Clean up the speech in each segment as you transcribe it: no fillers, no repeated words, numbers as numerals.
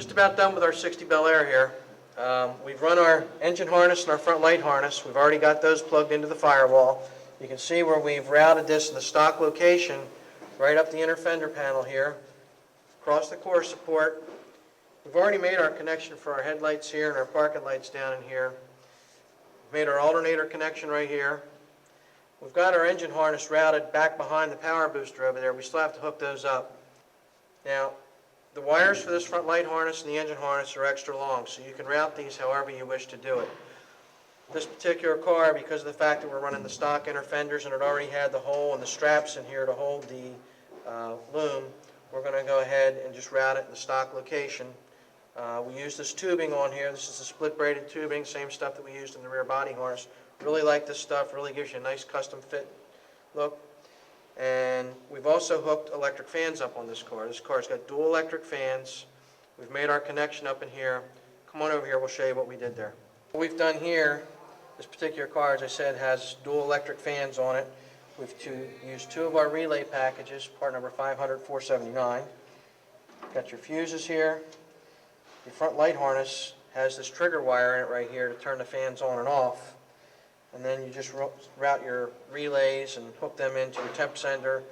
just about done with our 60 Bel Air here. We've run our engine harness and our front light harness. We've already got those plugged into the firewall. You can see where we've routed this in the stock location, right up the inner fender panel here, across the core support. We've already made our connection for our headlights here and our parking lights down in here. We've made our alternator connection right here. We've got our engine harness routed back behind the power booster over there. We still have to hook those up. Now, the wires for this front light harness and the engine harness are extra long, so you can route these however you wish to do it. This particular car, because of the fact that we're running the stock inner fenders and it already had the hole and the straps in here to hold the loom, we're going to go ahead and just route it in the stock location. We use this tubing on here. This is a split braided tubing, same stuff that we used in the rear body harness. Really like this stuff, really gives you a nice custom fit look. And we've also hooked electric fans up on this car. This car's got dual electric fans. We've made our connection up in here. Come on over here, we'll show you what we did there. What we've done here, this particular car, as I said, has dual electric fans on it. We've used two of our relay packages, part number 500-479. Got your fuses here. Your front light harness has this trigger wire in it right here to turn the fans on and off. And then you just route your relays and hook them into your temp sender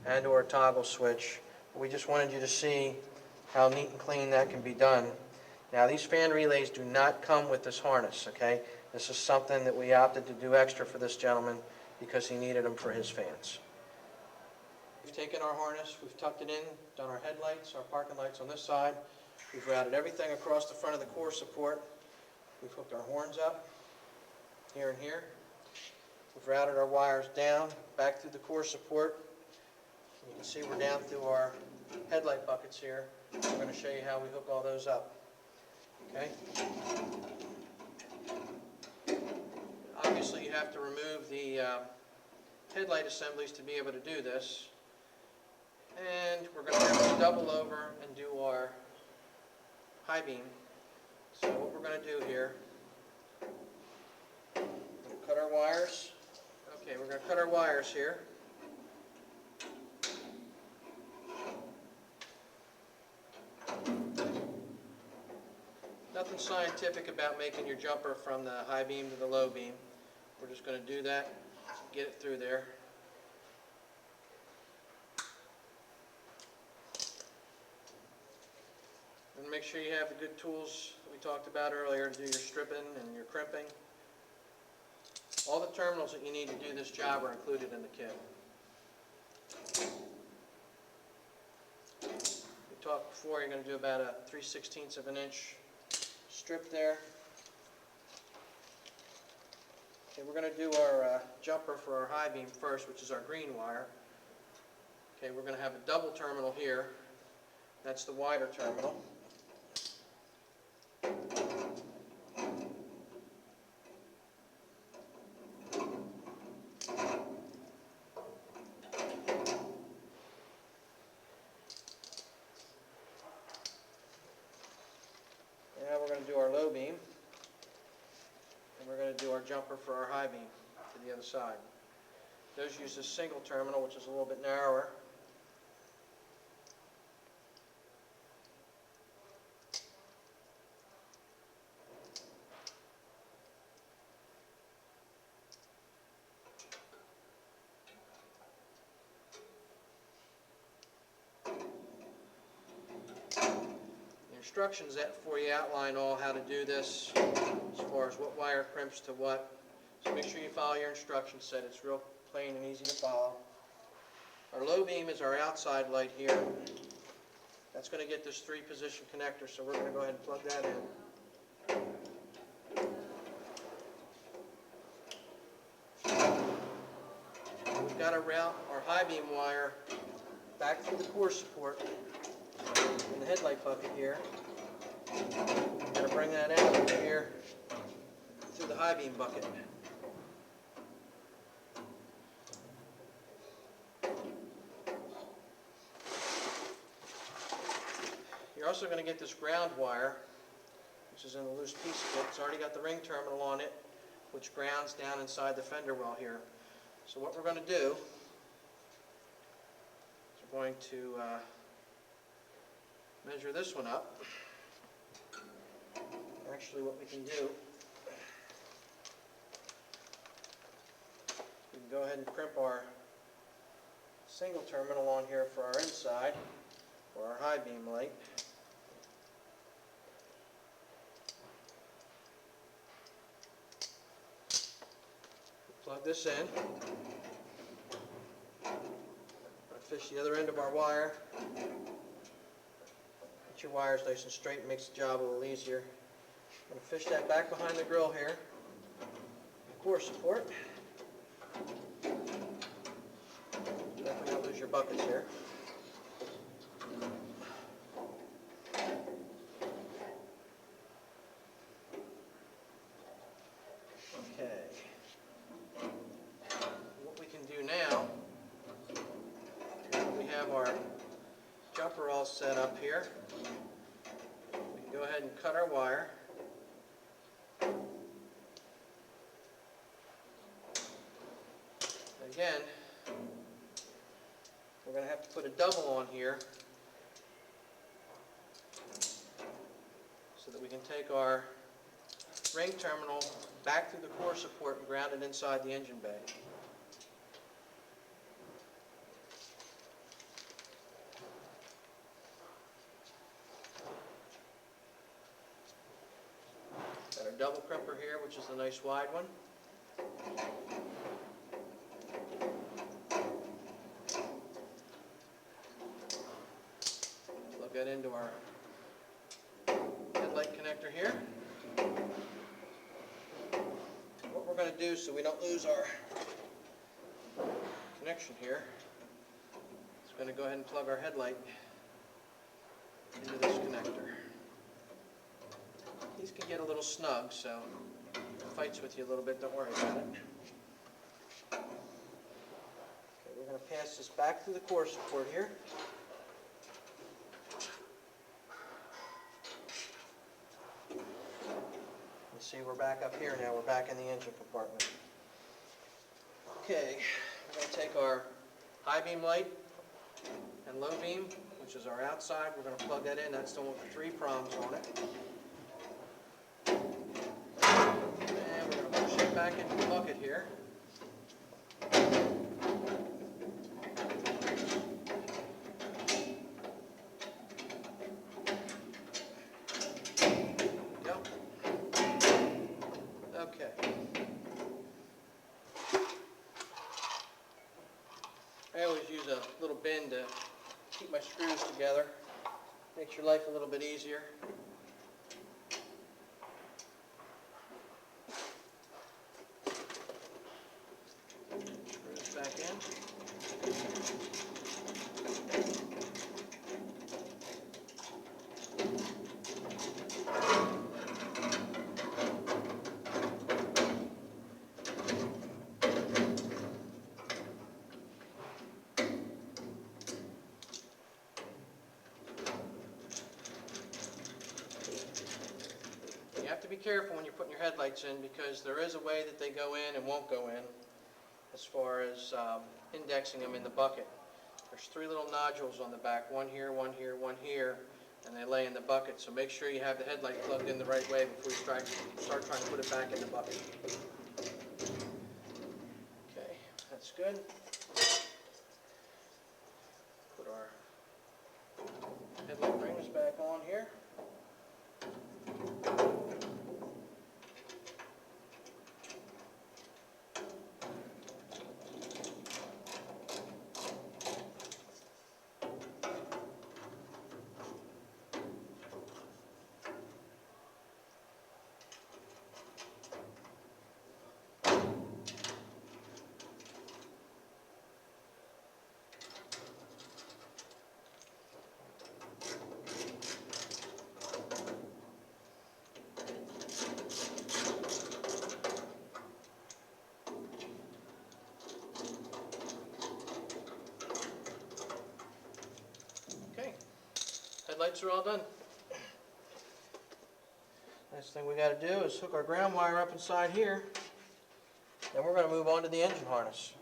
and or a toggle switch. We just wanted you to see how neat and clean that can be done. Now, these fan relays do not come with this harness, okay? This is something that we opted to do extra for this gentleman because he needed them for his fans. We've taken our harness, we've tucked it in, done our headlights, our parking lights on this side. We've routed everything across the front of the core support. We've hooked our horns up here and here. We've routed our wires down, back through the core support. You can see we're down through our headlight buckets here. We're going to show you how we hook all those up. Okay? Obviously you have to remove the headlight assemblies to be able to do this. And we're going to have to double over and do our high beam. So what we're going to do here, cut our wires. Okay, we're going to cut our wires here. Nothing scientific about making your jumper from the high beam to the low beam. We're just going to do that, get it through there. And make sure you have the good tools that we talked about earlier to do your stripping and your crimping. All the terminals that you need to do this job are included in the kit. We talked before, you're going to do about a 3/16 of an inch strip there. Okay, we're going to do our jumper for our high beam first, which is our green wire. Okay, we're going to have a double terminal here. That's the wider terminal. Now we're going to do our low beam, and we're going to do our jumper for our high beam to the other side. Those use this single terminal, which is a little bit narrower. Instructions that for you outline all how to do this as far as what wire crimps to what. So make sure you follow your instruction set. It's real plain and easy to follow. Our low beam is our outside light here. That's going to get this 3-position connector, so we're going to go ahead and plug that in. We've got to route our high beam wire back through the core support in the headlight bucket here. We're going to bring that out over here through the high beam bucket. You're also going to get this ground wire, which is in a loose piece of it. It's already got the ring terminal on it, which grounds down inside the fender well here. So what we're going to do is we're going to measure this one up. Actually, what we can do, we can go ahead and crimp our single terminal on here for our inside, for our high beam light. Plug this in. Fish the other end of our wire. Get your wires nice and straight, and makes the job a little easier. I'm going to fish that back behind the grill here. Core support. Definitely don't lose your buckets here. Okay. What we can do now, we have our jumper all set up here. We can go ahead and cut our wire. Again, we're going to have to put a double on here so that we can take our ring terminal back through the core support and ground it inside the engine bay. Got our double crimper here, which is the nice wide one. Plug that into our headlight connector here. What we're going to do so we don't lose our connection here is we're going to go ahead and plug our headlight into this connector. These can get a little snug, so if it fights with you a little bit, don't worry about it. Okay, we're going to pass this back through the core support here. You see we're back up here now, we're back in the engine compartment. Okay, we're going to take our high beam light and low beam, which is our outside, we're going to plug that in. That's the one with 3 prongs on it. And we're going to push it back into the bucket here. Go. Okay. I always use a little bin to keep my screws together. Makes your life a little bit easier. Screws back in. You have to be careful when you're putting your headlights in, because there is a way that they go in and won't go in as far as indexing them in the bucket. There's 3 little nodules on the back, one here, one here, one here, and they lay in the bucket. So make sure you have the headlight plugged in the right way before you start trying to put it back in the bucket. Okay, that's good. Put our headlight rings back on here. Okay, headlights are all done. Next thing we got to do is hook our ground wire up inside here, then we're going to move on to the engine harness.